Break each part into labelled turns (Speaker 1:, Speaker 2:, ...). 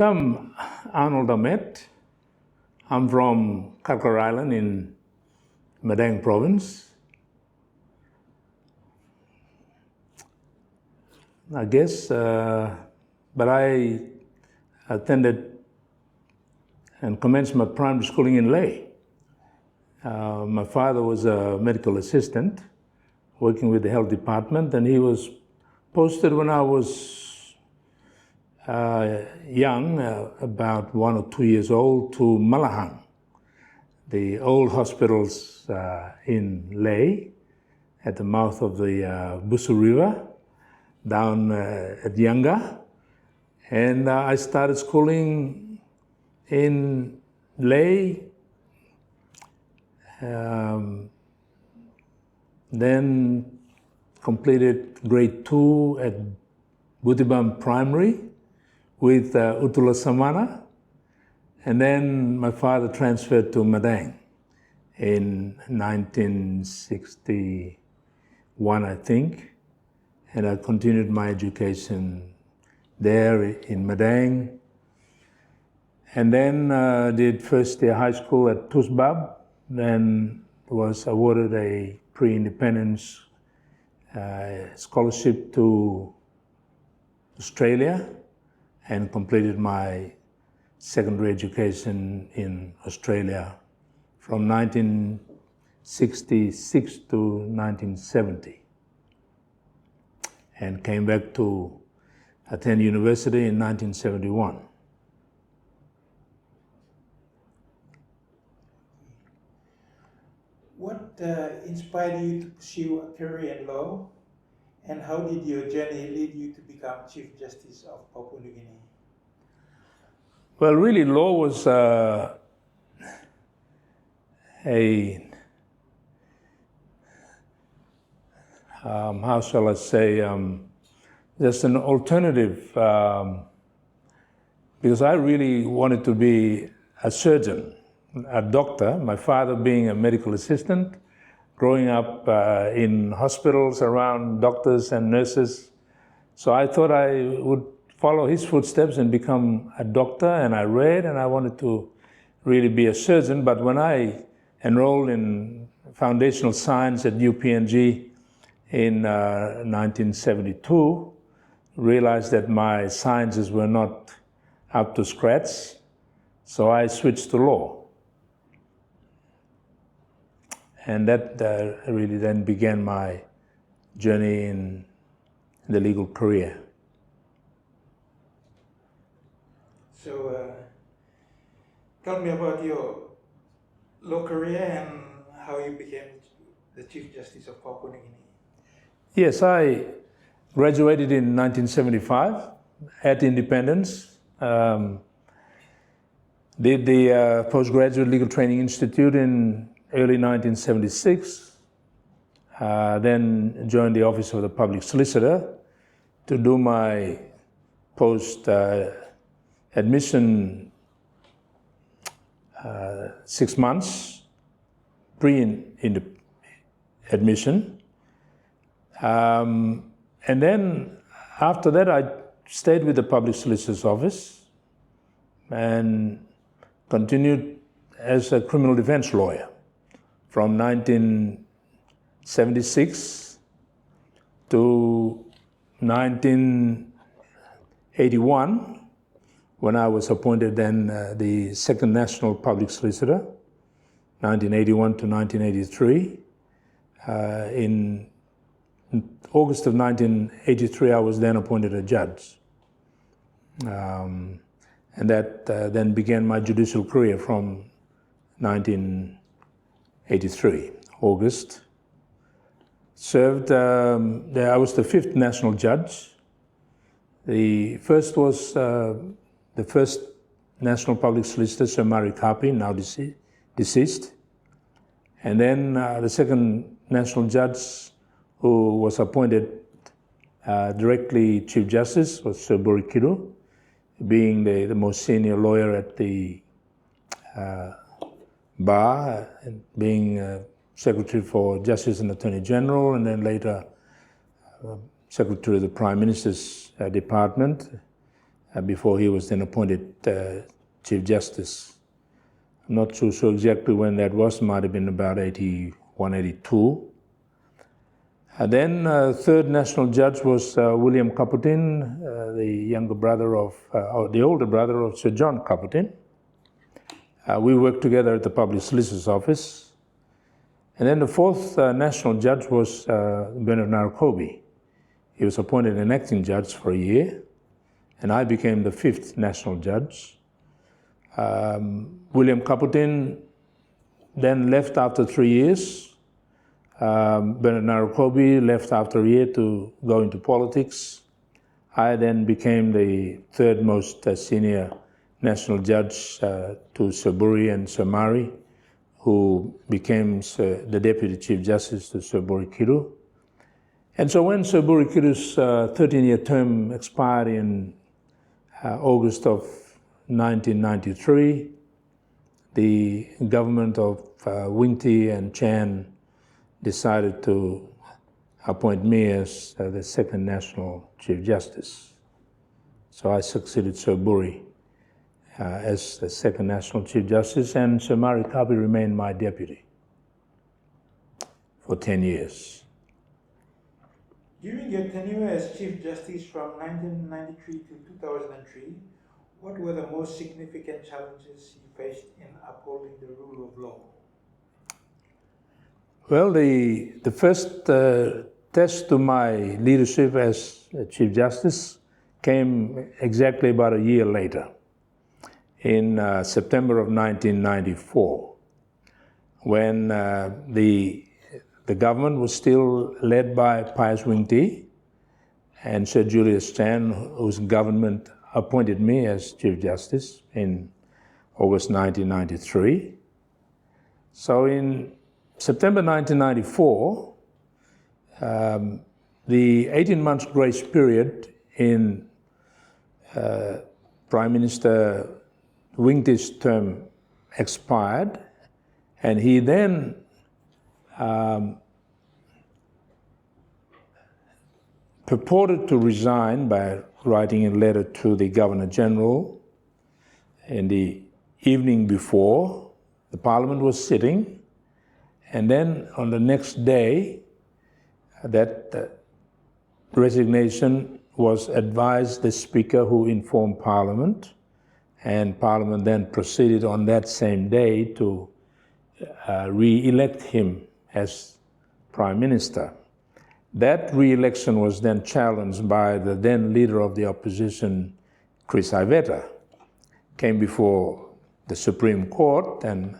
Speaker 1: I'm Arnold Amet. I'm from Karkar Island in Madang province. I guess, but I attended and commenced my primary schooling in Leh. My father was a medical assistant working with the health department, and he was posted when I was young, about 1 or 2 years old, to Malahang, the old hospitals in Leh, at the mouth of the Busu River, down at Yanga. And I started schooling in Leh, then completed grade 2 at Butibam Primary with Utula Samana, and then my father transferred to Madang in 1961, I think, and I continued my education there in Madang, and then did first year high school at Tusbab, then was awarded a pre-independence scholarship to Australia, and completed my secondary education in Australia from 1966 to 1970, and came back to attend university in 1971.
Speaker 2: What inspired you to pursue a career in law, and how did your journey lead you to become Chief Justice of Papua New Guinea?
Speaker 1: Well, really, law was how shall I say, just an alternative, because I really wanted to be a surgeon, a doctor, my father being a medical assistant, growing up in hospitals around doctors and nurses. So I thought I would follow his footsteps and become a doctor, and I read, and I wanted to really be a surgeon. But when I enrolled in foundational science at PNG in 1972, realized that my sciences were not up to scratch, so I switched to law. And that really then began my journey in the legal career.
Speaker 2: So tell me about your law career and how you became the Chief Justice of Papua New Guinea.
Speaker 1: Yes, I graduated in 1975 at Independence. Did the Postgraduate Legal Training Institute in early 1976. Then joined the Office of the Public Solicitor to do my post-admission 6 months, pre-admission. And then after that, I stayed with the Public Solicitor's Office and continued as a criminal defense lawyer from 1976 to 1981, when I was appointed then the second national public solicitor, 1981 to 1983. In August of 1983, I was then appointed a judge. And that then began my judicial career from 1983, August. Served, I was the 5th national judge. The first was the first national public solicitor, Sir Mari Kapi, now deceased. And then the second national judge who was appointed directly Chief Justice was Sir Burikido, being the most senior lawyer at the bar, and being Secretary for Justice and Attorney General, and then later Secretary of the Prime Minister's Department, before he was then appointed Chief Justice. I'm not too sure exactly when that was, might have been about 81, 82. Then third national judge was William Caputin, the older brother of Sir John Caputin. We worked together at the Public Solicitor's Office. And then the fourth national judge was Bernard Narakobi. He was appointed an acting judge for a year, and I became the fifth national judge. William Caputin then left after 3 years. Bernard Narakobi left after a year to go into politics. I then became the third most senior national judge to Sir Buri and Sir Mari, who became the Deputy Chief Justice to Sir Buri Kiru. And so when Sir Buri Kiru's 13-year term expired in August of 1993, the government of Wingti and Chan decided to appoint me as the second national Chief Justice. So I succeeded Sir Buri as the second national Chief Justice, and Sir Mari Kapi remained my deputy for 10 years.
Speaker 2: During your tenure as Chief Justice from 1993 to 2003, what were the most significant challenges you faced in upholding the rule of law?
Speaker 1: Well, the first test to my leadership as Chief Justice came exactly about a year later, in September of 1994, when the government was still led by Pius Wingti and Sir Julius Chan, whose government appointed me as Chief Justice in August 1993. So in September 1994, the 18 months grace period in Prime Minister Wingti's term expired, and he then purported to resign by writing a letter to the Governor General in the evening before the Parliament was sitting, and then on the next day that resignation was advised the Speaker, who informed Parliament, and Parliament then proceeded on that same day to re-elect him as Prime Minister. That re-election was then challenged by the then leader of the opposition, Chris Iveta, came before the Supreme Court, and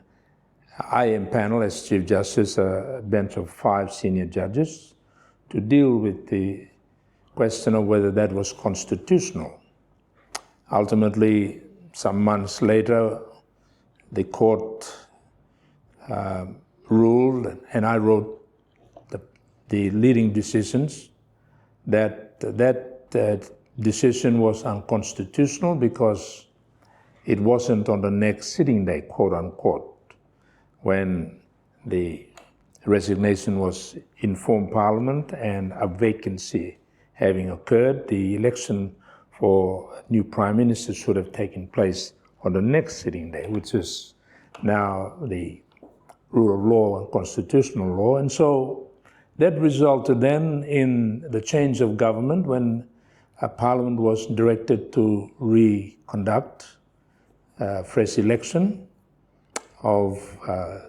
Speaker 1: I impaneled as Chief Justice a bench of 5 senior judges to deal with the question of whether that was constitutional. Ultimately, some months later, the court ruled, and I wrote the leading decisions, that decision was unconstitutional because it wasn't on the next sitting day, quote unquote, when the resignation was informed Parliament and a vacancy having occurred. The election for a new Prime Minister should have taken place on the next sitting day, which is now the rule of law and constitutional law. And so that resulted then in the change of government when Parliament was directed to reconduct a fresh election of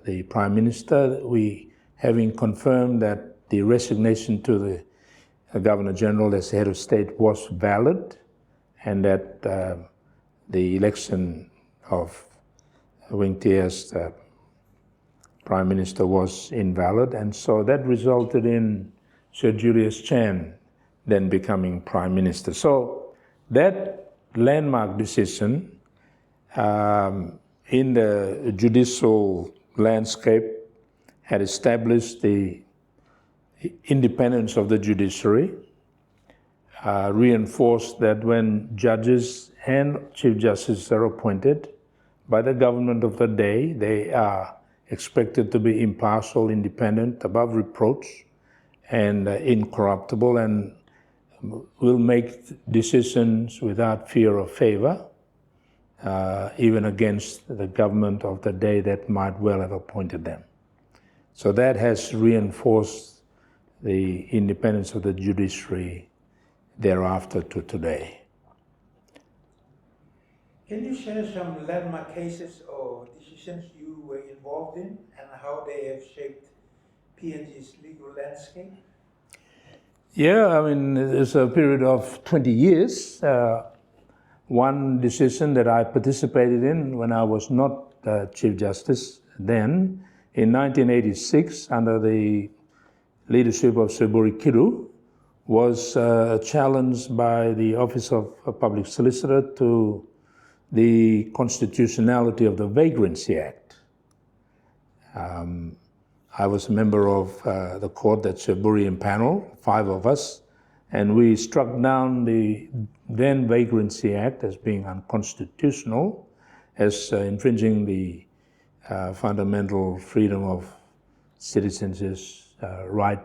Speaker 1: the Prime Minister. We, having confirmed that the resignation to the Governor General as head of state was valid, and that the election of Wingti as Prime Minister was invalid, and so that resulted in Sir Julius Chan then becoming Prime Minister. So that landmark decision in the judicial landscape had established the independence of the judiciary, reinforced that when judges and Chief Justices are appointed by the government of the day, they are expected to be impartial, independent, above reproach, and incorruptible. And will make decisions without fear of favor, even against the government of the day that might well have appointed them. So that has reinforced the independence of the judiciary thereafter to today.
Speaker 2: Can you share some landmark cases or decisions you were involved in and how they have shaped PNG's legal landscape?
Speaker 1: Yeah, I mean, it's a period of 20 years. One decision that I participated in when I was not Chief Justice then, in 1986, under the leadership of Seburi Kiru, was challenged by the Office of Public Solicitor to the constitutionality of the Vagrancy Act. I was a member of the court that Seburi impaneled, 5 of us, and we struck down the then Vagrancy Act as being unconstitutional, as infringing the fundamental freedom of citizens' right,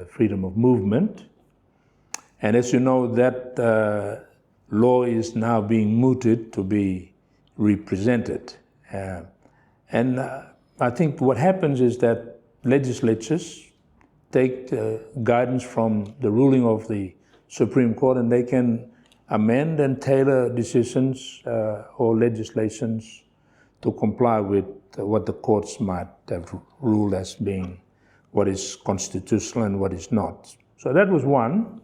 Speaker 1: freedom of movement. And as you know, that law is now being mooted to be represented. And I think what happens is that legislatures take guidance from the ruling of the Supreme Court, and they can amend and tailor decisions or legislations to comply with what the courts might have ruled as being what is constitutional and what is not. So that was one.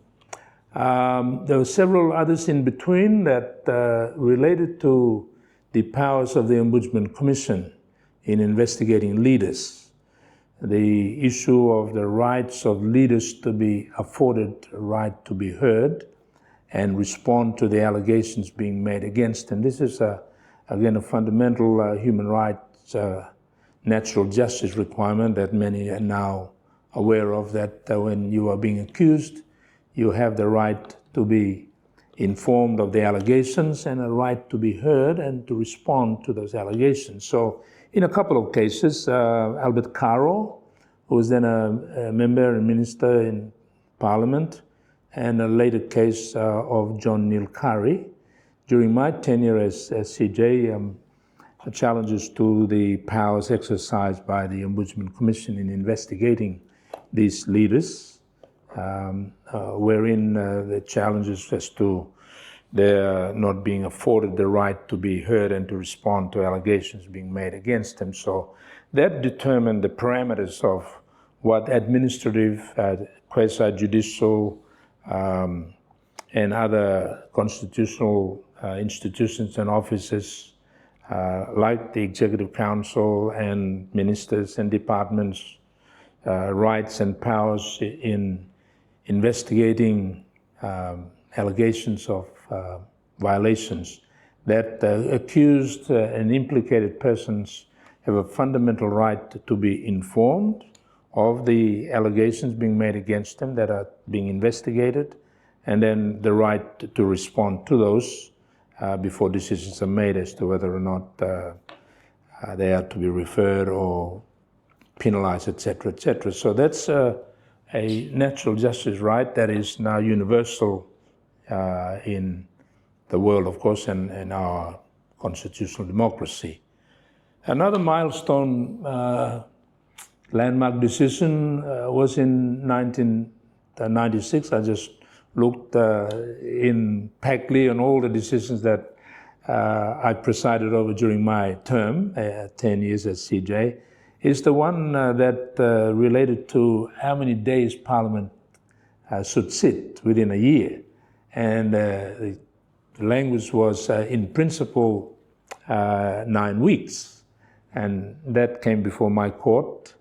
Speaker 1: There were several others in between that related to the powers of the Ombudsman Commission in investigating leaders. The issue of the rights of leaders to be afforded a right to be heard and respond to the allegations being made against them. This is, again, a fundamental human rights, natural justice requirement that many are now aware of, that when you are being accused, you have the right to be informed of the allegations and a right to be heard and to respond to those allegations. So in a couple of cases, Albert Caro, who was then a member and minister in Parliament, and a later case of John Neil Curry. During my tenure as CJ, challenges to the powers exercised by the Ombudsman Commission in investigating these leaders, wherein the challenges as to their not being afforded the right to be heard and to respond to allegations being made against them. So that determined the parameters of what administrative, quasi-judicial, and other constitutional institutions and offices like the Executive Council and ministers and departments' rights and powers in investigating allegations of violations, that accused and implicated persons have a fundamental right to be informed of the allegations being made against them that are being investigated, and then the right to respond to those before decisions are made as to whether or not they are to be referred or penalized, etc., etc. So that's a natural justice right that is now universal in the world, of course, and in our constitutional democracy. Another milestone landmark decision was in 1996. I just looked in PACLI on all the decisions that I presided over during my term, 10 years as CJ, is the one that related to how many days Parliament should sit within a year. And the language was, in principle, 9 weeks. And that came before my court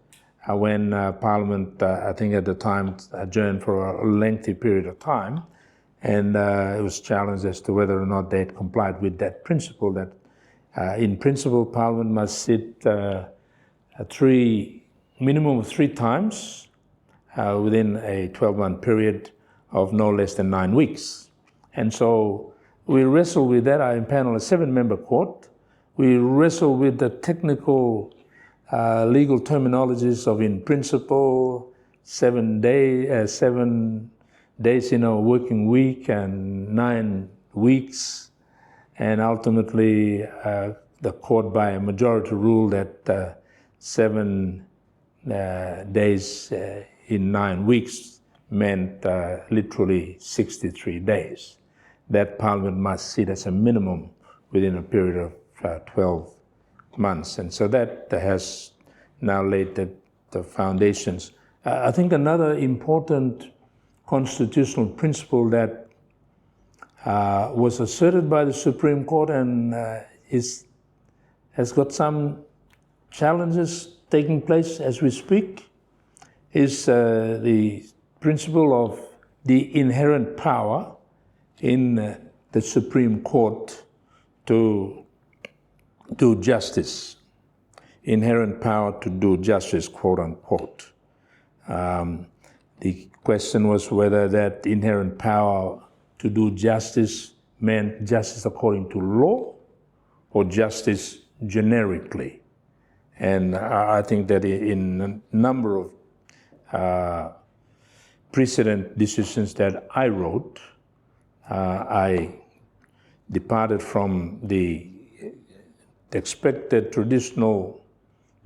Speaker 1: when Parliament, I think at the time, adjourned for a lengthy period of time. And it was challenged as to whether or not they had complied with that principle, that in principle, Parliament must sit minimum of 3 times within a 12-month period of no less than 9 weeks. And so we wrestled with that. I impaneled a 7-member court. We wrestled with the technical legal terminologies of in principle, 7 days in a working week and 9 weeks, and ultimately the court by a majority ruled that 7 days in 9 weeks meant literally 63 days. That Parliament must sit as a minimum within a period of 12 months. And so that has now laid the foundations. I think another important constitutional principle that was asserted by the Supreme Court and has got some challenges taking place as we speak is the principle of the inherent power in the Supreme Court to do justice. Inherent power to do justice, quote unquote. The question was whether that inherent power to do justice meant justice according to law or justice generically. And I think that in a number of precedent decisions that I wrote, I departed from the expected traditional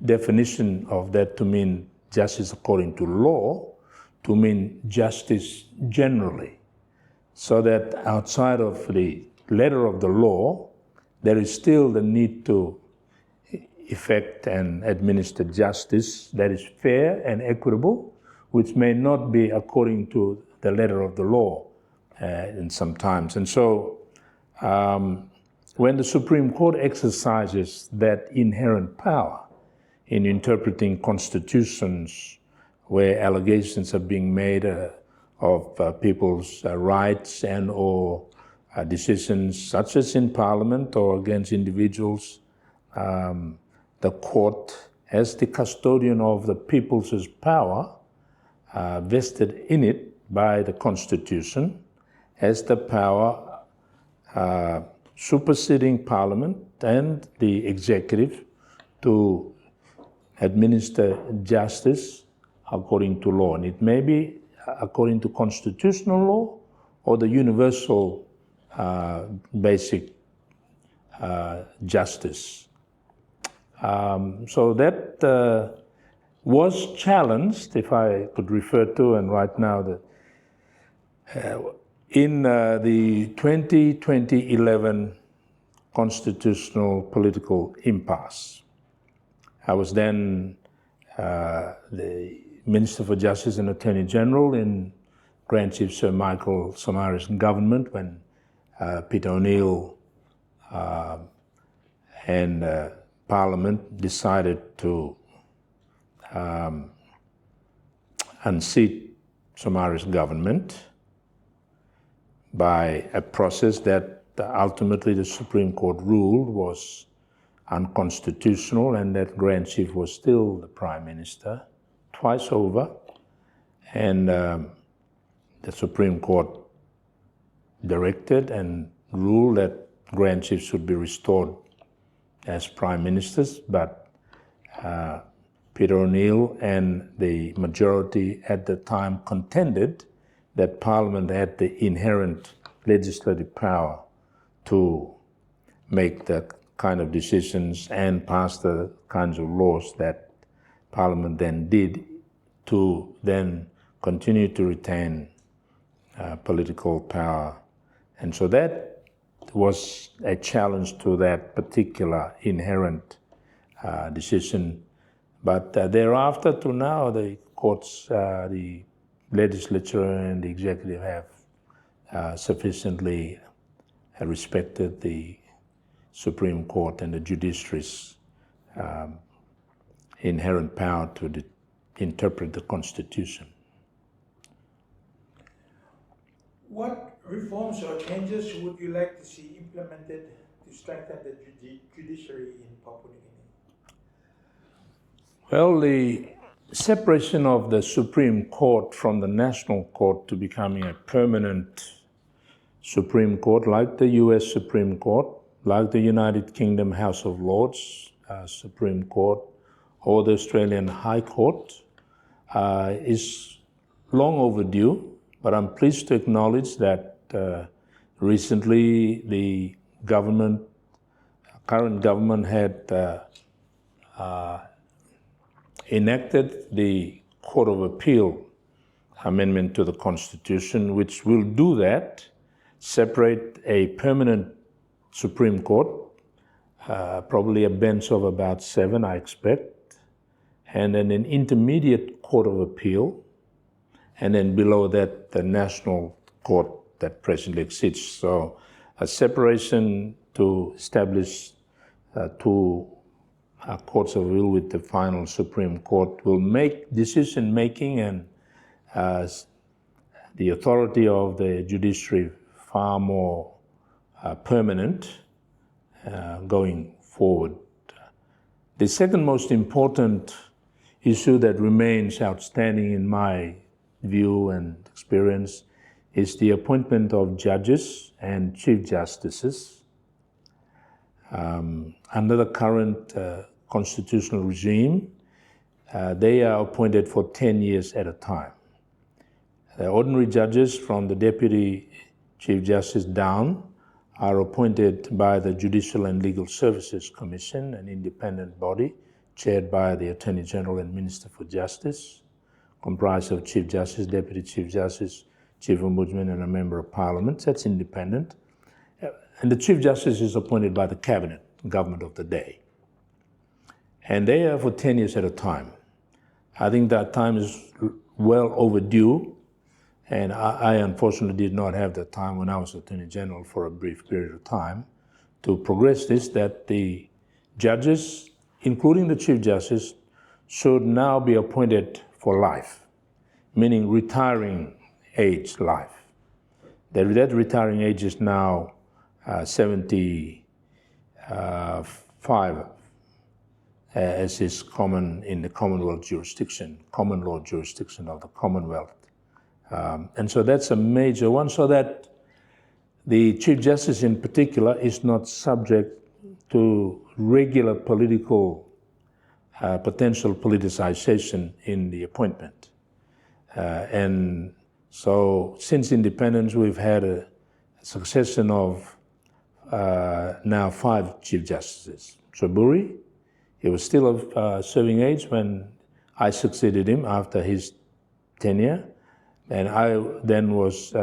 Speaker 1: definition of that to mean justice according to law, to mean justice generally, so that outside of the letter of the law, there is still the need to effect and administer justice that is fair and equitable, which may not be according to the letter of the law in some times. And so when the Supreme Court exercises that inherent power in interpreting constitutions where allegations are being made of people's rights and or decisions such as in Parliament or against individuals, the court, as the custodian of the people's power, vested in it by the Constitution, has the power superseding Parliament and the executive to administer justice according to law. And it may be according to constitutional law or the universal basic justice. So that was challenged, if I could refer to, and right now that in the 2011 constitutional political impasse. I was then the Minister for Justice and Attorney General in Grand Chief Sir Michael Somari's government when Peter O'Neill and Parliament decided to unseat Somari's government by a process that ultimately the Supreme Court ruled was unconstitutional, and that Grand Chief was still the Prime Minister twice over. And the Supreme Court directed and ruled that Grand Chiefs should be restored as Prime Ministers, but Peter O'Neill and the majority at the time contended that Parliament had the inherent legislative power to make the kind of decisions and pass the kinds of laws that Parliament then did to then continue to retain political power. And so that was a challenge to that particular inherent decision. But thereafter to now, the courts, the legislature and the executive have sufficiently respected the Supreme Court and the judiciary's inherent power to interpret the Constitution.
Speaker 2: What reforms or changes would you like to see implemented to strengthen the judiciary in Papua New Guinea?
Speaker 1: Well, the separation of the Supreme Court from the National Court to becoming a permanent Supreme Court, like the US Supreme Court, like the United Kingdom House of Lords Supreme Court, or the Australian High Court, is long overdue. but I'm pleased to acknowledge that recently the current government had enacted the Court of Appeal amendment to the Constitution, which will do that, separate a permanent Supreme Court, probably a bench of about 7, I expect, and then an intermediate Court of Appeal, and then below that, the National Court that presently exists. So a separation to establish 2 courts of appeal with the final Supreme Court will make decision-making and the authority of the judiciary far more permanent going forward. The second most important issue that remains outstanding in my view and experience is the appointment of judges and chief justices. Under the current constitutional regime, they are appointed for 10 years at a time. The ordinary judges from the Deputy Chief Justice down are appointed by the Judicial and Legal Services Commission, an independent body chaired by the Attorney General and Minister for Justice, comprised of Chief Justice, Deputy Chief Justice, Chief Ombudsman, and a Member of Parliament. That's independent. And the Chief Justice is appointed by the Cabinet, government of the day. And they are for 10 years at a time. I think that time is well overdue, and I unfortunately did not have the time when I was Attorney General for a brief period of time to progress this, that the judges, including the Chief Justice, should now be appointed for life, meaning retiring age life. That retiring age is now 75, as is common in the Commonwealth jurisdiction, common law jurisdiction of the Commonwealth. And so that's a major one, so that the Chief Justice in particular is not subject to regular potential politicization in the appointment. And so since independence, we've had a succession of now 5 Chief Justices. Triburi, he was still of serving age when I succeeded him after his tenure. And I then was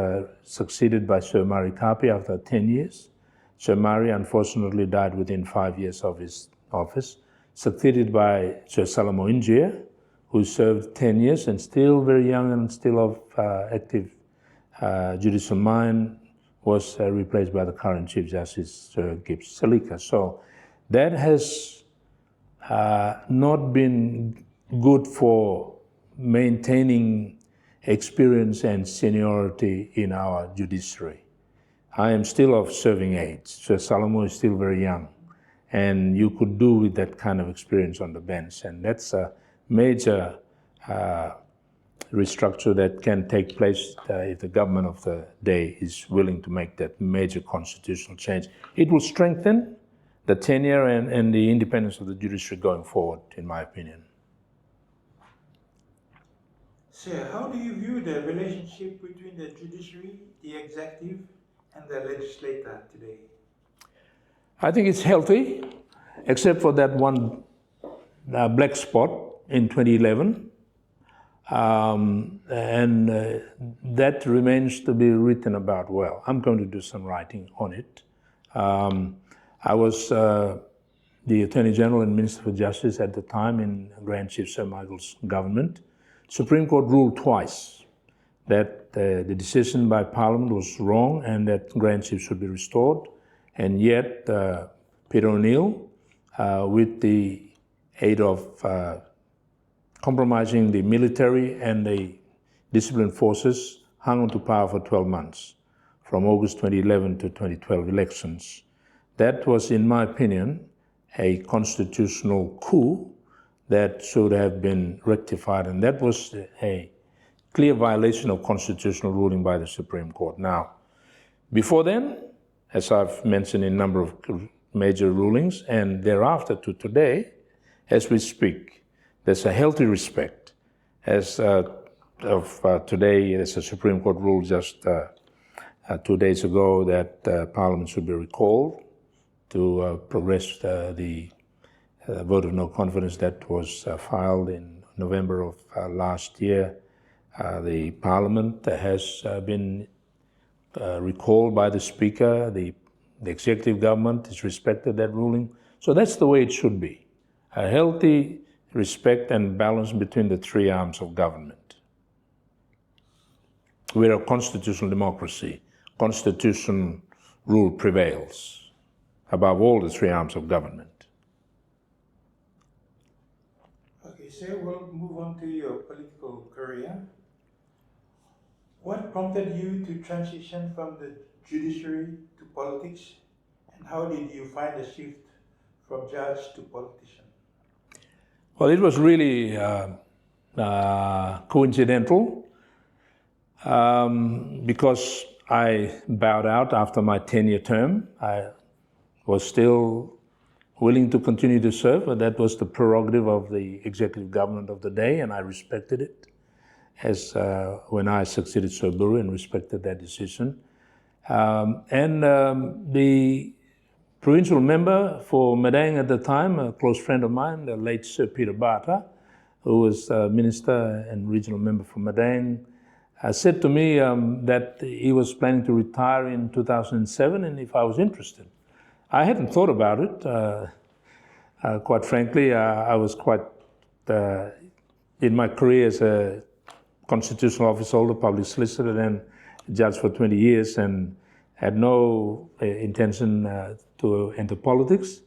Speaker 1: succeeded by Sir Murray Kapi after 10 years. Sir Murray unfortunately died within 5 years of his office, succeeded by Sir Salamo Injia, who served 10 years and still very young and still of active judicial mind, was replaced by the current Chief Justice, Sir Gibbs Salika. So that has not been good for maintaining experience and seniority in our judiciary. I am still of serving age. Sir Salamo is still very young, and you could do with that kind of experience on the bench, and that's a major restructure that can take place if the government of the day is willing to make that major constitutional change. It will strengthen the tenure and the independence of the judiciary going forward, in my opinion.
Speaker 2: Sir, how do you view the relationship between the judiciary, the executive, and the legislator today?
Speaker 1: I think it's healthy, except for that one black spot in 2011. That remains to be written about well. I'm going to do some writing on it. I was the Attorney General and Minister for Justice at the time in Grand Chief Sir Michael's government. Supreme Court ruled twice that the decision by Parliament was wrong and that Grand Chief should be restored. And yet, Peter O'Neill, with the aid of compromising the military and the disciplined forces, hung on to power for 12 months, from August 2011 to 2012 elections. That was, in my opinion, a constitutional coup that should have been rectified, and that was a clear violation of constitutional ruling by the Supreme Court. Now, before then, as I've mentioned in a number of major rulings, and thereafter to today, as we speak, there's a healthy respect. As of today, there's a Supreme Court rule just 2 days ago that Parliament should be recalled to progress the vote of no confidence that was filed in November of last year. The Parliament has been recalled by the Speaker. The executive government has respected that ruling. So that's the way it should be. A healthy respect and balance between the three arms of government. We're a constitutional democracy. Constitutional rule prevails above all the three arms of government.
Speaker 2: Okay, so we'll move on to your political career. What prompted you to transition from the judiciary to politics, and how did you find a shift from judge to politician?
Speaker 1: Well, it was really coincidental because I bowed out after my 10-year term. I was still willing to continue to serve, but that was the prerogative of the executive government of the day, and I respected it as when I succeeded Soburu and respected that decision. The provincial member for Madang at the time, a close friend of mine, the late Sir Peter Bata, who was minister and regional member for Madang, said to me that he was planning to retire in 2007 and if I was interested. I hadn't thought about it. Quite frankly, I was quite, in my career as a constitutional officer, holder, public solicitor, and judge for 20 years, and had no intention to enter politics.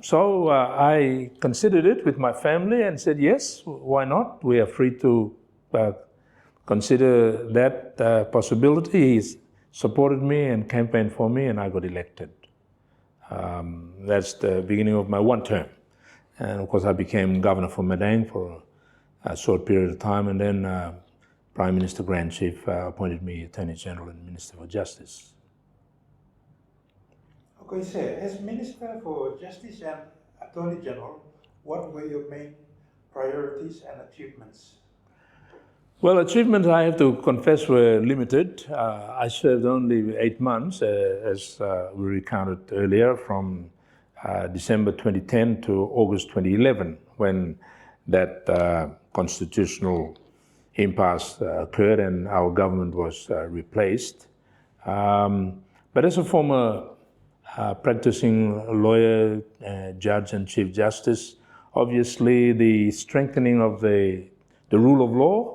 Speaker 1: So I considered it with my family and said, yes, why not? We are free to consider that possibility. He supported me and campaigned for me, and I got elected. That's the beginning of my one term. And of course, I became governor for Madang for a short period of time, and then Prime Minister Grand Chief appointed me Attorney General and Minister for Justice.
Speaker 2: Okay, sir, as Minister for Justice and Attorney General, what were your main priorities and achievements?
Speaker 1: Well, achievements, I have to confess, were limited. I served only 8 months, as we recounted earlier, from December 2010 to August 2011, when that constitutional impasse occurred and our government was replaced. But as a former practicing lawyer, judge and Chief Justice, obviously the strengthening of the rule of law,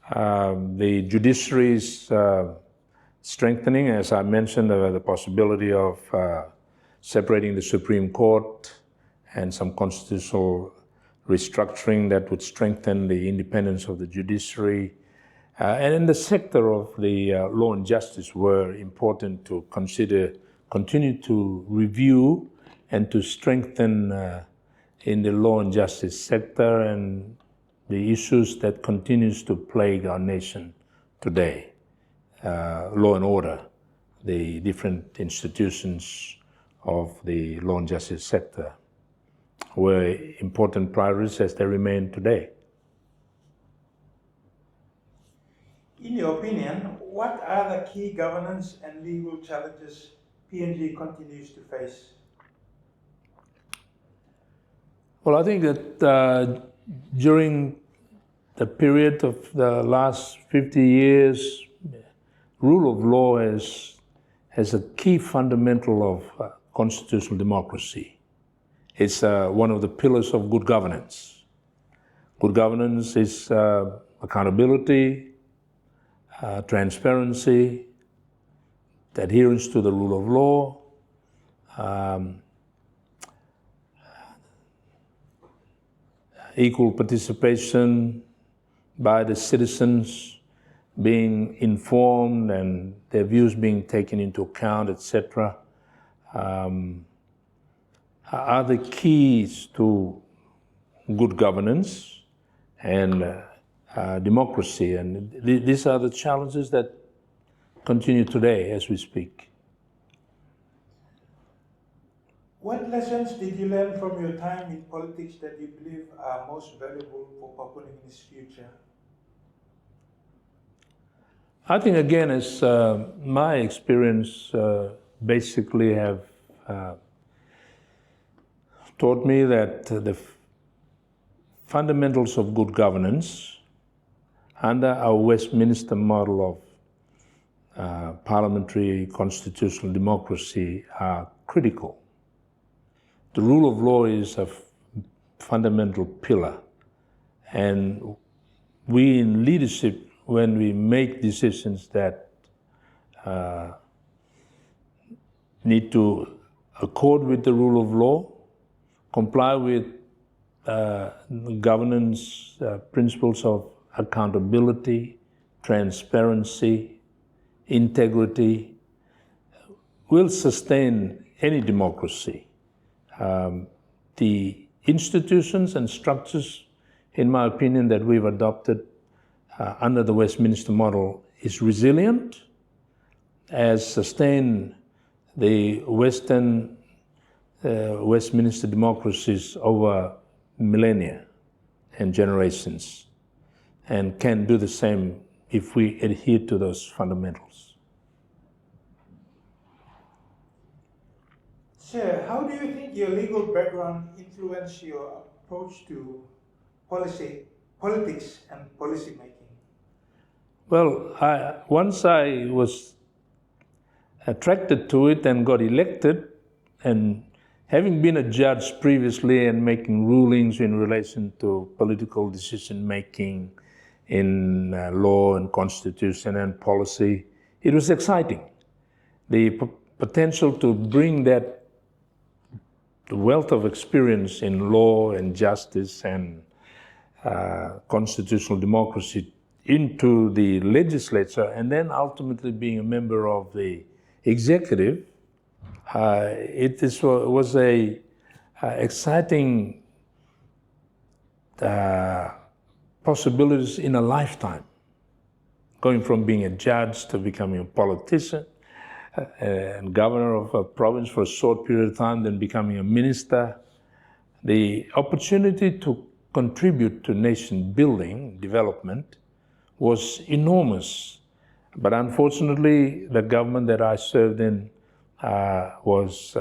Speaker 1: the judiciary's strengthening, as I mentioned, the possibility of separating the Supreme Court and some constitutional restructuring that would strengthen the independence of the judiciary. And in the sector of the law and justice were important to consider, continue to review and to strengthen in the law and justice sector and the issues that continues to plague our nation today. Law and order, the different institutions of the law and justice sector were important priorities as they remain today.
Speaker 2: In your opinion, what are the key governance and legal challenges PNG continues to face?
Speaker 1: Well, I think that during the period of the last 50 years, rule of law has a key fundamental of constitutional democracy. It's one of the pillars of good governance. Good governance is accountability, transparency, adherence to the rule of law, equal participation by the citizens, being informed and their views being taken into account, etc., are the keys to good governance and democracy. And these are the challenges that continue today as we speak.
Speaker 2: What lessons did you learn from your time in politics that you believe are most valuable for Papua New Guinea's future?
Speaker 1: I think again, as my experience basically have taught me that the fundamentals of good governance under our Westminster model of parliamentary constitutional democracy are critical. The rule of law is a fundamental pillar, and we in leadership, when we make decisions that need to accord with the rule of law, comply with governance principles of accountability, transparency, integrity, will sustain any democracy. The institutions and structures, in my opinion, that we've adopted under the Westminster model is resilient, has sustained the Western Westminster democracies over millennia and generations, and can do the same if we adhere to those fundamentals.
Speaker 2: Sir, how do you think your legal background influenced your approach to politics and policy making?
Speaker 1: Well, once I was attracted to it and got elected, and having been a judge previously and making rulings in relation to political decision making in law and constitution and policy, it was exciting. The potential to bring that wealth of experience in law and justice and constitutional democracy into the legislature, and then ultimately being a member of the executive, was a exciting possibilities in a lifetime. Going from being a judge to becoming a politician and governor of a province for a short period of time, then becoming a minister. The opportunity to contribute to nation building, development, was enormous. But unfortunately, the government that I served in was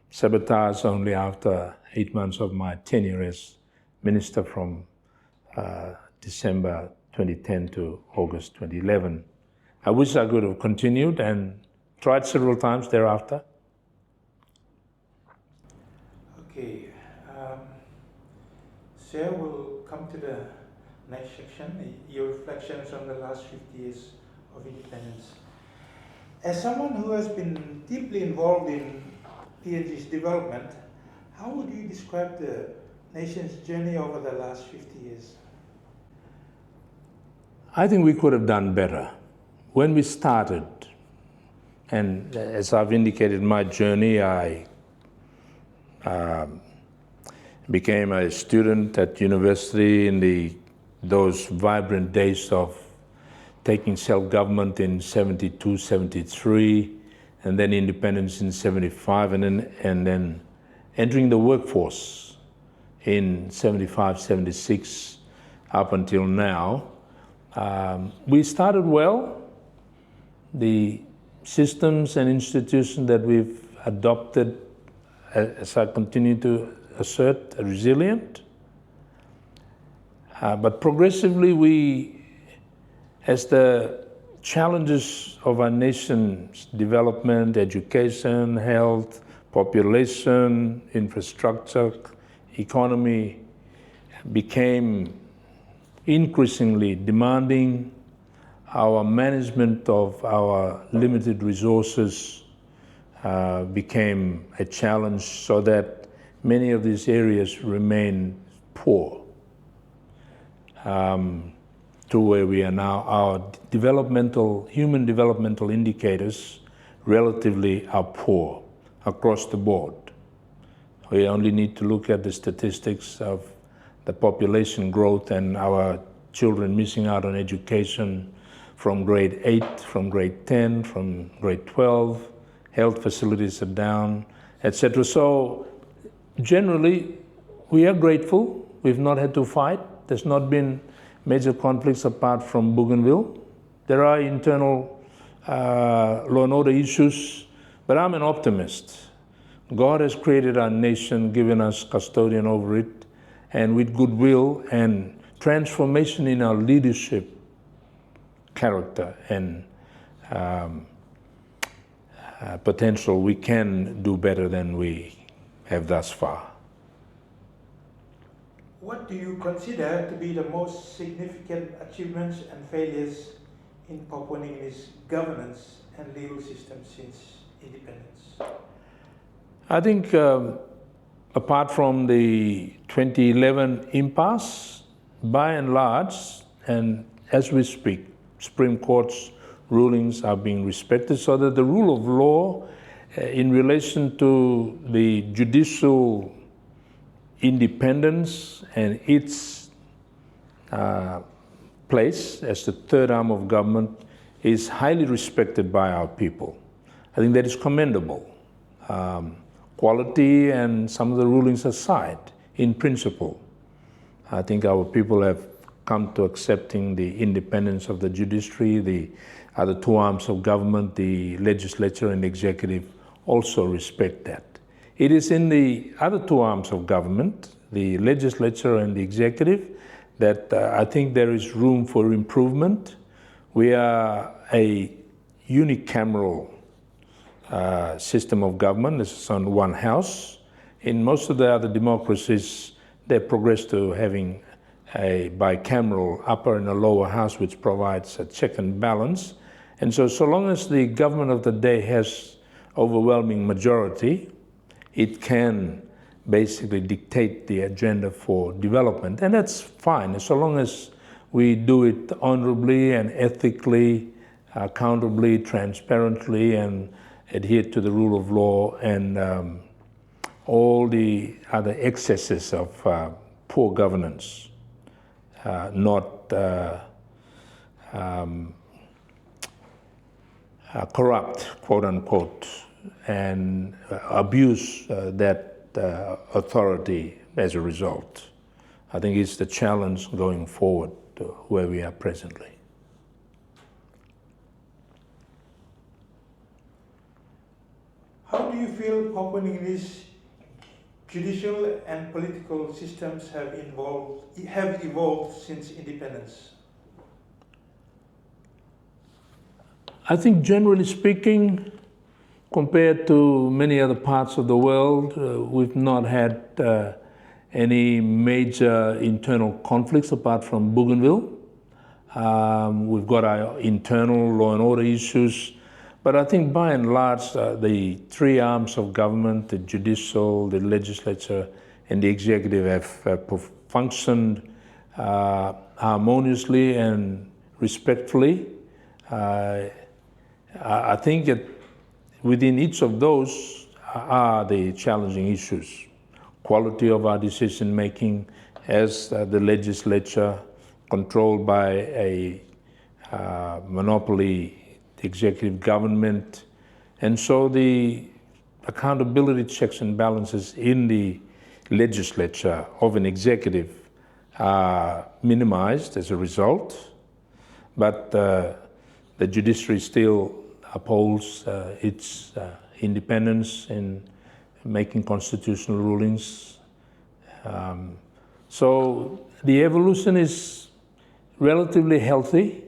Speaker 1: sabotaged only after 8 months of my tenure as minister from December 2010 to August 2011. I wish I could have continued and tried several times thereafter.
Speaker 2: Okay, so we'll come to the next section, your reflections on the last 50 years of independence. As someone who has been deeply involved in PNG's development, how would you describe the nation's journey over the last 50 years?
Speaker 1: I think we could have done better. When we started, and as I've indicated in my journey, I became a student at university in those vibrant days of taking self-government in 72, 73, and then independence in 75, and then entering the workforce in 75, 76, up until now. We started well. The systems and institutions that we've adopted, as I continue to assert, are resilient. But progressively, as the challenges of our nation's development, education, health, population, infrastructure, economy became increasingly demanding, our management of our limited resources became a challenge, so that many of these areas remain poor. To where we are now, our human developmental indicators relatively are poor across the board. We only need to look at the statistics of the population growth and our children missing out on education from grade 8, from grade 10, from grade 12, health facilities are down, etc. So generally, we are grateful. We've not had to fight. There's not been major conflicts apart from Bougainville. There are internal law and order issues, but I'm an optimist. God has created our nation, given us custodian over it, and with goodwill and transformation in our leadership character and potential, we can do better than we have thus far.
Speaker 2: What do you consider to be the most significant achievements and failures in Papua New Guinea's governance and legal system since independence?
Speaker 1: I think apart from the 2011 impasse, by and large, and as we speak, Supreme Court's rulings are being respected, so that the rule of law in relation to the judicial independence and its place as the third arm of government is highly respected by our people. I think that is commendable. Quality and some of the rulings aside, in principle, I think our people have come to accepting the independence of the judiciary. The other two arms of government, the legislature and the executive, also respect that. It is in the other two arms of government, the legislature and the executive, that I think there is room for improvement. We are a unicameral system of government. This is on one house. In most of the other democracies, they progress to having a bicameral upper and a lower house, which provides a check and balance. And so long as the government of the day has overwhelming majority, it can basically dictate the agenda for development. And that's fine, so long as we do it honorably and ethically, accountably, transparently, and adhere to the rule of law and all the other excesses of poor governance, not corrupt, quote unquote, and abuse that authority as a result. I think it's the challenge going forward to where we are presently.
Speaker 2: How do you feel Papua New Guinea's judicial and political systems have evolved since independence?
Speaker 1: I think generally speaking, compared to many other parts of the world, we've not had any major internal conflicts apart from Bougainville. We've got our internal law and order issues, but I think by and large, the three arms of government, the judicial, the legislature, and the executive have functioned harmoniously and respectfully. I think that within each of those are the challenging issues. Quality of our decision making as the legislature controlled by a monopoly executive government. And so the accountability checks and balances in the legislature of an executive are minimized as a result, but the judiciary still upholds its independence in making constitutional rulings. So the evolution is relatively healthy.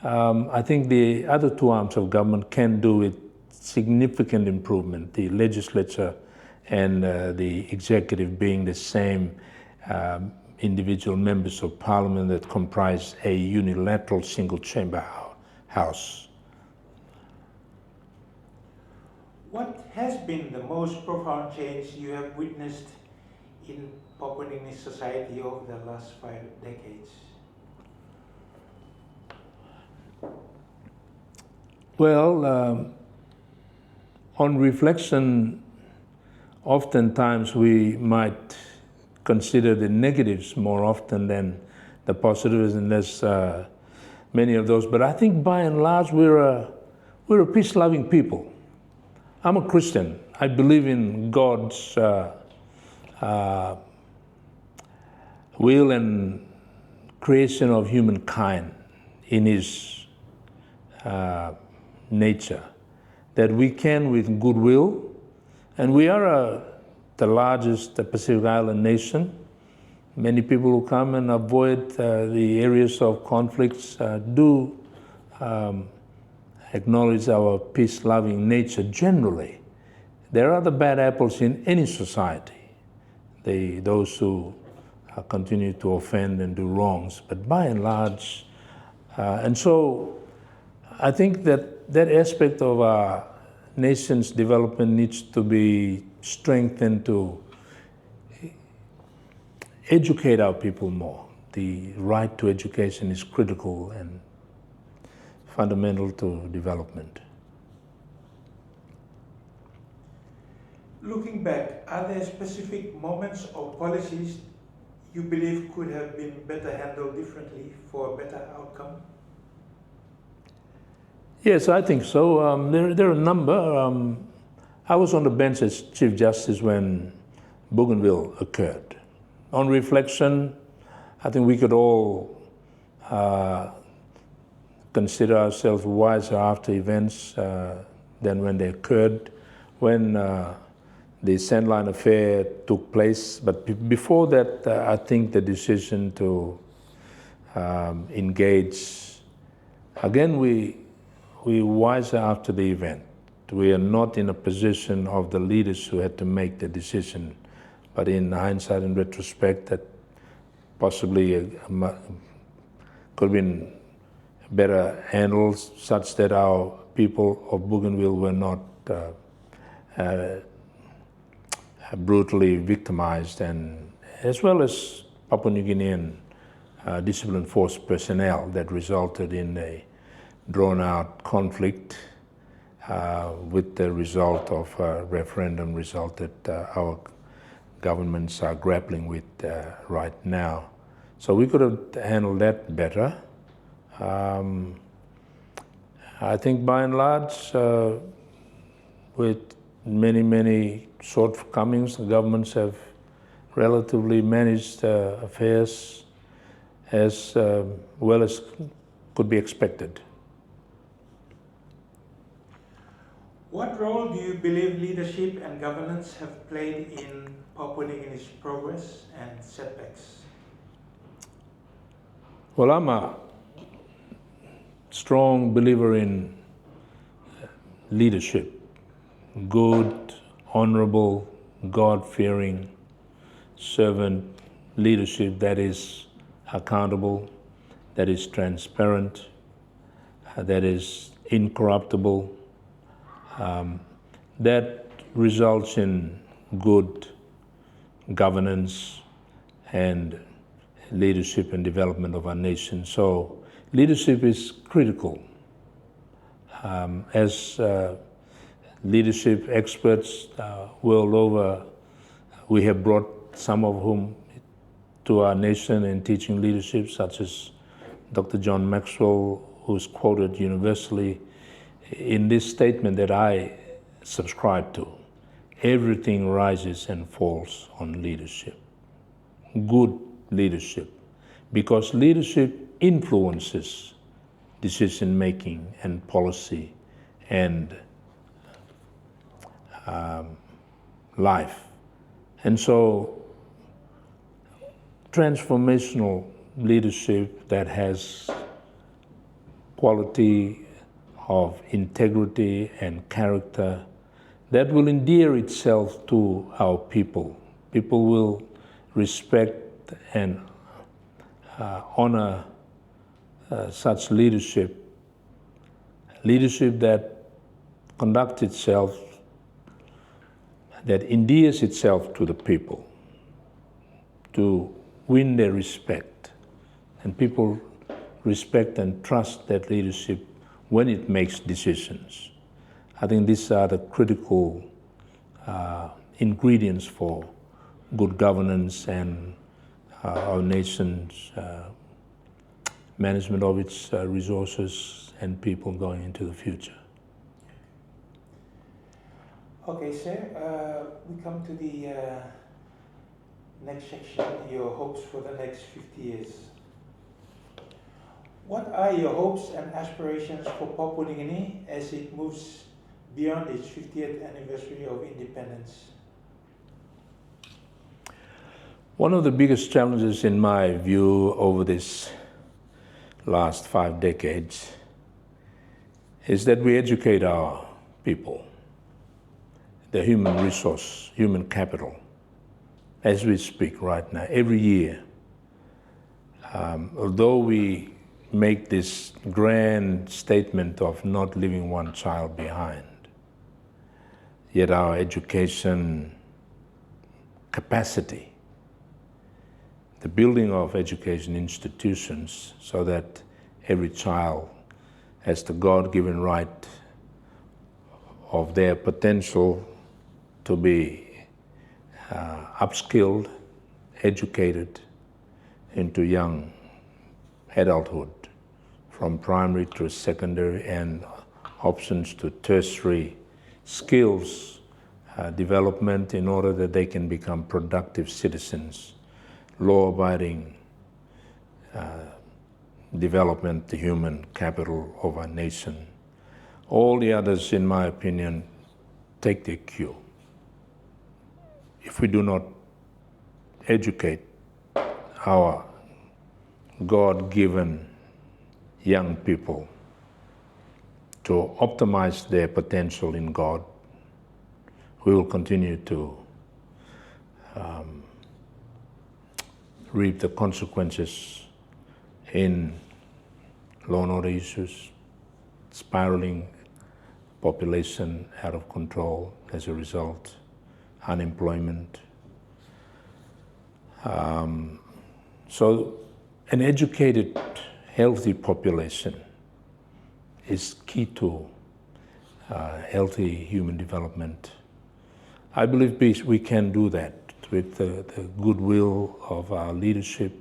Speaker 1: I think the other two arms of government can do with significant improvement, the legislature and the executive being the same individual members of parliament that comprise a unilateral single chamber house.
Speaker 2: What has been the most profound change you have witnessed in Papua New Guinea society over the last 5 decades?
Speaker 1: Well, on reflection, oftentimes we might consider the negatives more often than the positives, and there's many of those. But I think by and large we're a peace-loving people. I'm a Christian. I believe in God's will and creation of humankind in His nature, that we can with goodwill, and we are the largest Pacific Island nation. Many people who come and avoid the areas of conflicts do acknowledge our peace-loving nature generally. There are the bad apples in any society, those who continue to offend and do wrongs, but by and large, and so I think that aspect of our nation's development needs to be strengthened to educate our people more. The right to education is critical and fundamental to development.
Speaker 2: Looking back, are there specific moments or policies you believe could have been better handled differently for a better outcome?
Speaker 1: Yes, I think so. There are a number. I was on the bench as Chief Justice when Bougainville occurred. On reflection, I think we could all consider ourselves wiser after events than when they occurred. When the Sandline affair took place, but before that, I think the decision to engage, again, we wiser after the event. We are not in a position of the leaders who had to make the decision, but in hindsight and retrospect, that possibly could have been better handled, such that our people of Bougainville were not brutally victimized, and as well as Papua New Guinean discipline force personnel that resulted in a drawn-out conflict with the result of a referendum result that our governments are grappling with right now. So we could have handled that better. I think by and large, with many shortcomings, the governments have relatively managed affairs as well as could be expected.
Speaker 2: What role do you believe leadership and governance have played in Papua New Guinea's progress and setbacks?
Speaker 1: Well, I'm a strong believer in leadership. Good, honorable, God-fearing servant leadership that is accountable, that is transparent, that is incorruptible, that results in good governance and leadership and development of our nation. So leadership is critical. As leadership experts world over, we have brought some of whom to our nation in teaching leadership, such as Dr. John Maxwell, who's quoted universally in this statement that I subscribe to: everything rises and falls on leadership. Good leadership, because leadership influences decision-making and policy and life. And so transformational leadership that has quality of integrity and character that will endear itself to our people. People will respect and honor such leadership that conducts itself, that endears itself to the people, to win their respect. And people respect and trust that leadership when it makes decisions. I think these are the critical ingredients for good governance and our nation's management of its resources and people going into the future.
Speaker 2: Okay, sir, we come to the next section, your hopes for the next 50 years. What are your hopes and aspirations for Papua New Guinea as it moves beyond its 50th anniversary of independence?
Speaker 1: One of the biggest challenges in my view over this last 5 decades is that we educate our people, the human resource, human capital, as we speak right now, every year. Although we make this grand statement of not leaving one child behind, yet our education capacity, the building of education institutions so that every child has the God-given right of their potential to be upskilled, educated into young adulthood, from primary to secondary and options to tertiary skills development in order that they can become productive citizens, law-abiding development, the human capital of our nation. All the others, in my opinion, take their cue. If we do not educate our God-given young people to optimize their potential in God, we will continue to reap the consequences in law and order issues, spiraling population out of control as a result, unemployment. So an educated, healthy population is key to healthy human development. I believe we can do that with the goodwill of our leadership,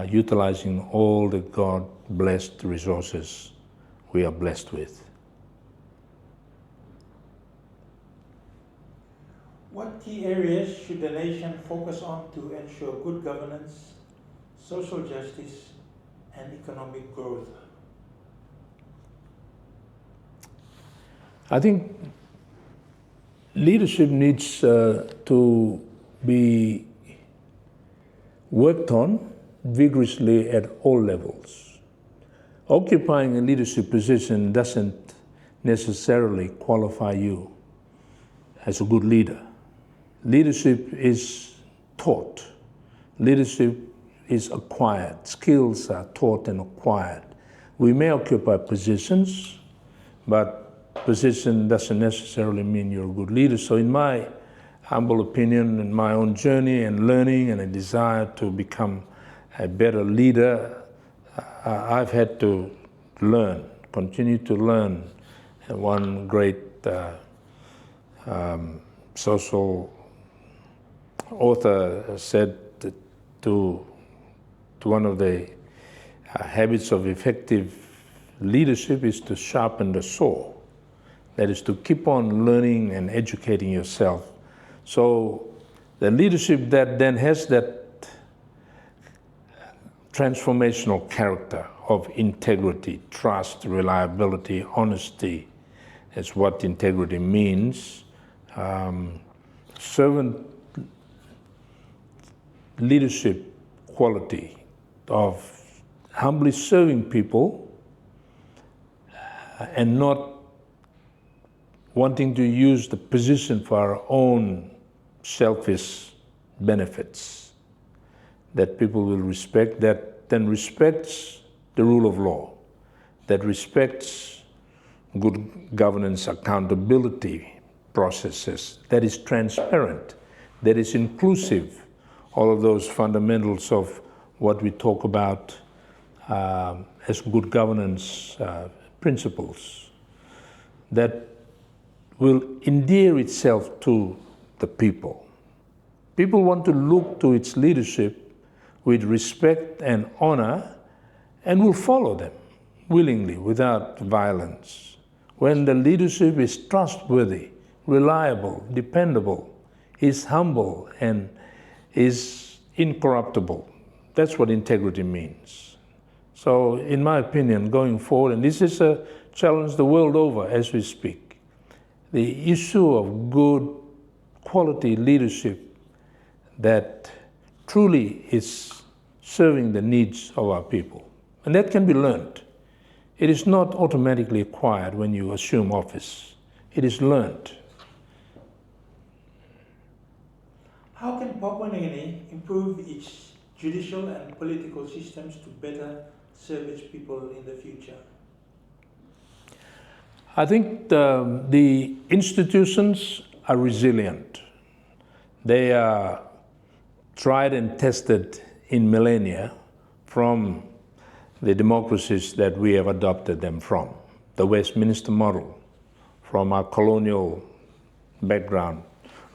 Speaker 1: utilizing all the God-blessed resources we are blessed with.
Speaker 2: What key areas should the nation focus on to ensure good governance, social justice, and economic growth?
Speaker 1: I think leadership needs to be worked on vigorously at all levels. Occupying a leadership position doesn't necessarily qualify you as a good leader. Leadership is taught. Leadership is acquired. Skills are taught and acquired. We may occupy positions, but position doesn't necessarily mean you're a good leader. So in my humble opinion, in my own journey and learning and a desire to become a better leader, I've had to learn, continue to learn. And one great social author said to one of the habits of effective leadership is to sharpen the saw. That is to keep on learning and educating yourself. So the leadership that then has that transformational character of integrity, trust, reliability, honesty, is what integrity means. Servant leadership quality of humbly serving people and not wanting to use the position for our own selfish benefits, that people will respect, that then respects the rule of law, that respects good governance, accountability processes, that is transparent, that is inclusive, all of those fundamentals of what we talk about as good governance principles, that will endear itself to the people. People want to look to its leadership with respect and honor and will follow them willingly without violence. When the leadership is trustworthy, reliable, dependable, is humble and is incorruptible, that's what integrity means. So in my opinion, going forward, and this is a challenge the world over as we speak, the issue of good quality leadership that truly is serving the needs of our people. And that can be learned. It is not automatically acquired when you assume office. It is learned.
Speaker 2: How can Papua New Guinea improve its judicial and political systems to better serve its people in the future?
Speaker 1: I think the institutions are resilient. They are tried and tested in millennia from the democracies that we have adopted them from. The Westminster model, from our colonial background,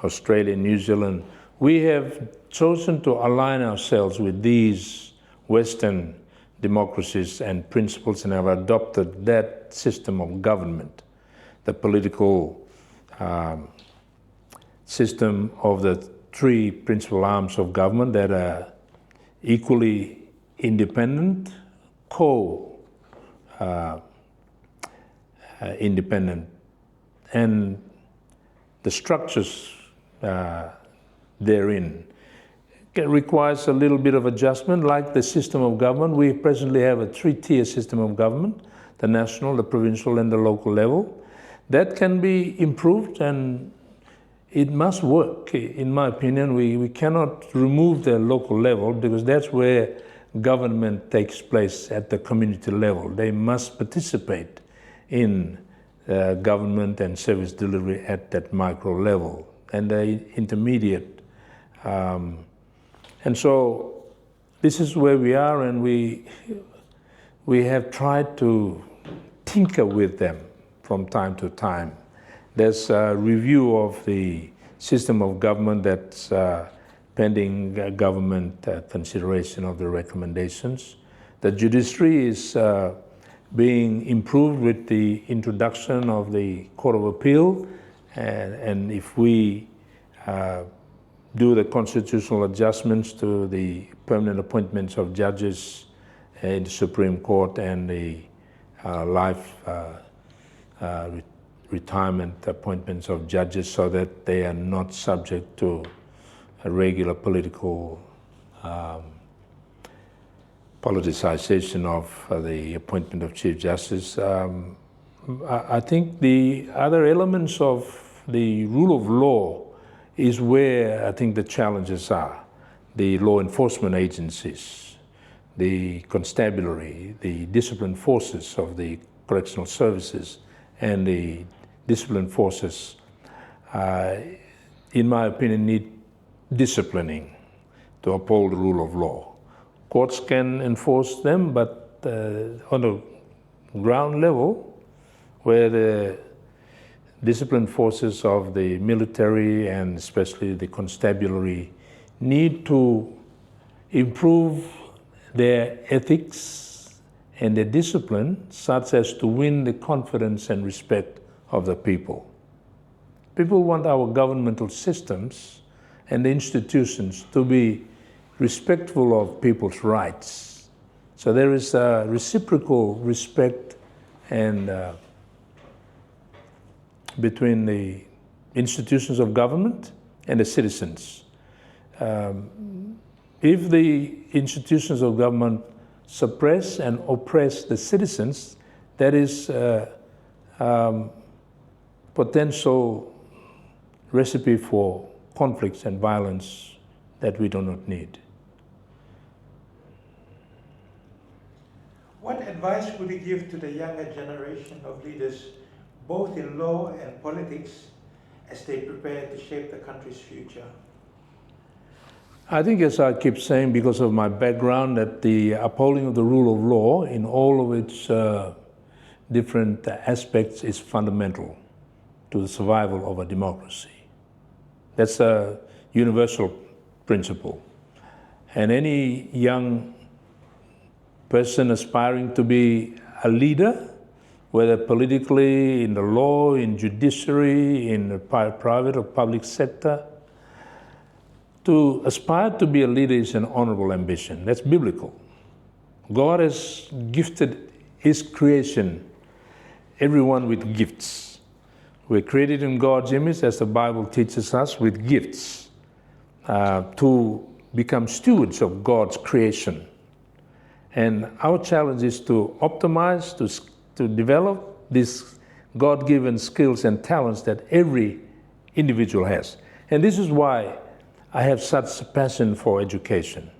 Speaker 1: Australia, New Zealand. We have chosen to align ourselves with these Western democracies and principles and have adopted that system of government, the political system of the three principal arms of government that are equally independent, independent, and the structures therein requires a little bit of adjustment. Like the system of government, we presently have a three-tier system of government, the national, the provincial, and the local level. That can be improved, and it must work. In my opinion, we cannot remove the local level because that's where government takes place at the community level. They must participate in government and service delivery at that micro level and the intermediate. And so this is where we are, and we have tried to tinker with them from time to time. There's a review of the system of government that's pending government consideration of the recommendations. The judiciary is being improved with the introduction of the Court of Appeal, and if we do the constitutional adjustments to the permanent appointments of judges in the Supreme Court and the life retirement appointments of judges so that they are not subject to a regular political politicization of the appointment of Chief Justice. I think the other elements of the rule of law is where I think the challenges are. The law enforcement agencies, the constabulary, the discipline forces of the correctional services, and the discipline forces, in my opinion, need disciplining to uphold the rule of law. Courts can enforce them, but on the ground level, where the discipline forces of the military and especially the constabulary need to improve their ethics and their discipline such as to win the confidence and respect of the people. People want our governmental systems and the institutions to be respectful of people's rights. So there is a reciprocal respect and between the institutions of government and the citizens. If the institutions of government suppress and oppress the citizens, that is potential recipe for conflicts and violence that we do not need.
Speaker 2: What advice would you give to the younger generation of leaders, both in law and politics, as they prepare to shape the country's future?
Speaker 1: I think, as I keep saying, because of my background, that the upholding of the rule of law in all of its different aspects is fundamental to the survival of a democracy. That's a universal principle. And any young person aspiring to be a leader, whether politically, in the law, in judiciary, in the private or public sector, to aspire to be a leader is an honorable ambition. That's biblical. God has gifted His creation, everyone with gifts. We're created in God's image, as the Bible teaches us, with gifts to become stewards of God's creation. And our challenge is to optimize, to develop these God-given skills and talents that every individual has. And this is why I have such a passion for education.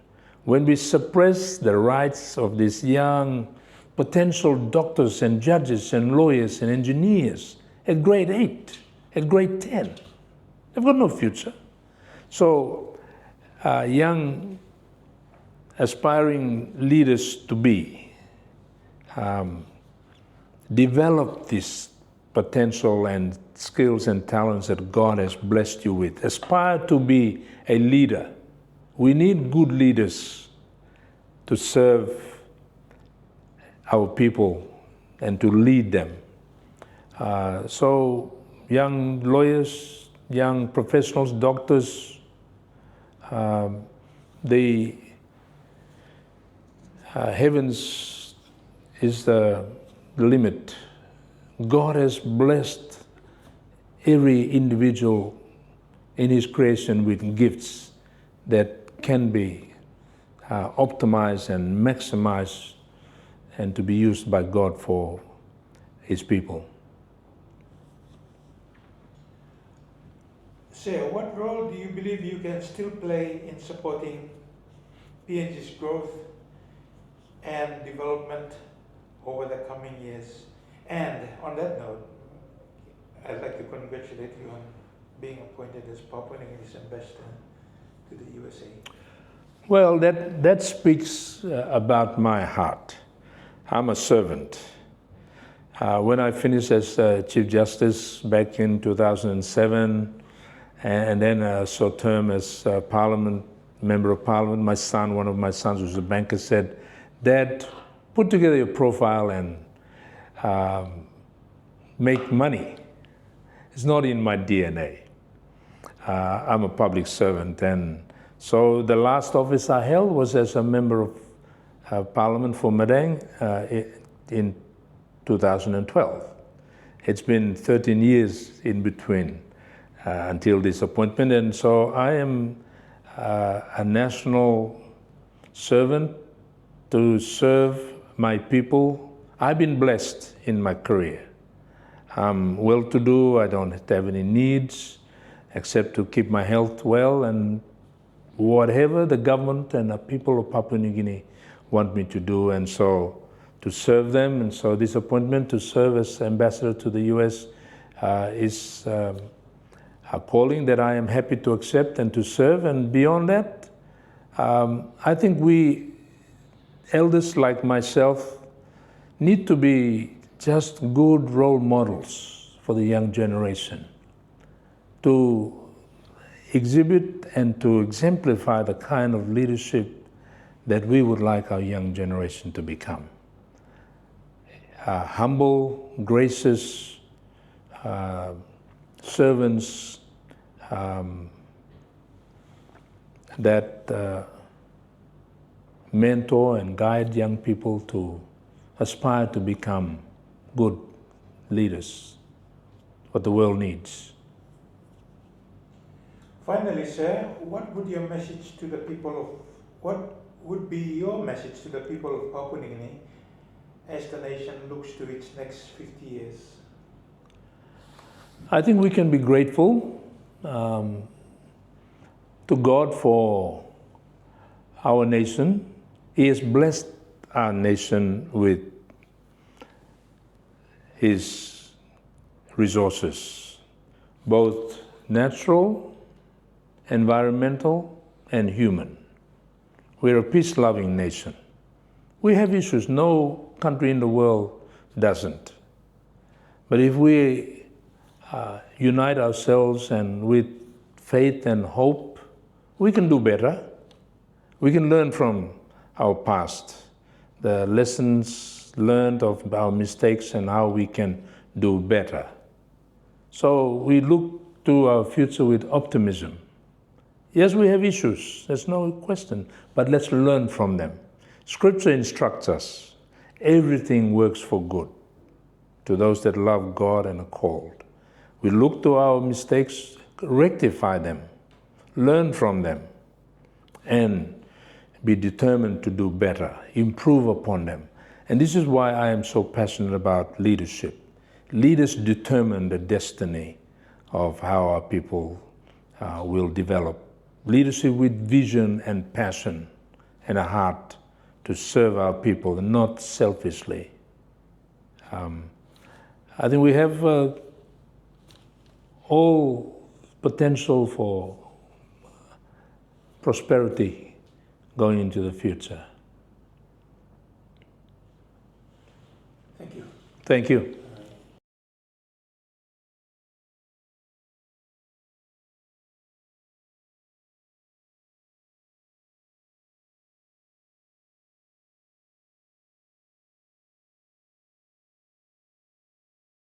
Speaker 1: When we suppress the rights of these young potential doctors and judges and lawyers and engineers at grade 8, at grade 10, they've got no future. So young aspiring leaders to be develop this potential and skills and talents that God has blessed you with. Aspire to be a leader. We need good leaders to serve our people and to lead them. So young lawyers, young professionals, doctors, the heavens is the limit. God has blessed every individual in His creation with gifts that can be optimized and maximized and to be used by God for His people.
Speaker 2: Sir, what role do you believe you can still play in supporting PNG's growth and development over the coming years? And on that note, I'd like to congratulate you on being appointed as Papua New Guinea's ambassador to the USA.
Speaker 1: Well, that speaks about my heart. I'm a servant. When I finished as Chief Justice back in 2007, and then a short term as Member of Parliament, my son, one of my sons who's a banker, said, "Dad, put together your profile and make money." It's not in my DNA. I'm a public servant, and so the last office I held was as a Member of Parliament for Madang in 2012. It's been 13 years in between until this appointment, and so I am a national servant to serve my people. I've been blessed in my career. I'm well-to-do, I don't have any needs except to keep my health well, and whatever the government and the people of Papua New Guinea want me to do, and so to serve them. And so this appointment to serve as ambassador to the US is a calling that I am happy to accept and to serve. And beyond that, I think we elders like myself need to be just good role models for the young generation, to exhibit and to exemplify the kind of leadership that we would like our young generation to become. Humble, gracious servants that mentor and guide young people to aspire to become good leaders, what the world needs.
Speaker 2: Finally, sir, what would be your message to the people of Papua New Guinea as the nation looks to its next 50 years?
Speaker 1: I think we can be grateful to God for our nation. He has blessed our nation with His resources, both natural, environmental, and human. We're a peace-loving nation. We have issues. No country in the world doesn't. But if we unite ourselves and with faith and hope, we can do better. We can learn from our past, the lessons learned of our mistakes and how we can do better. So we look to our future with optimism. Yes, we have issues, there's no question, but let's learn from them. Scripture instructs us, everything works for good to those that love God and are called. We look to our mistakes, rectify them, learn from them, and be determined to do better, improve upon them. And this is why I am so passionate about leadership. Leaders determine the destiny of how our people will develop. Leadership with vision and passion and a heart to serve our people, and not selfishly. I think we have all potential for prosperity going into the future.
Speaker 2: Thank you.
Speaker 1: Thank you.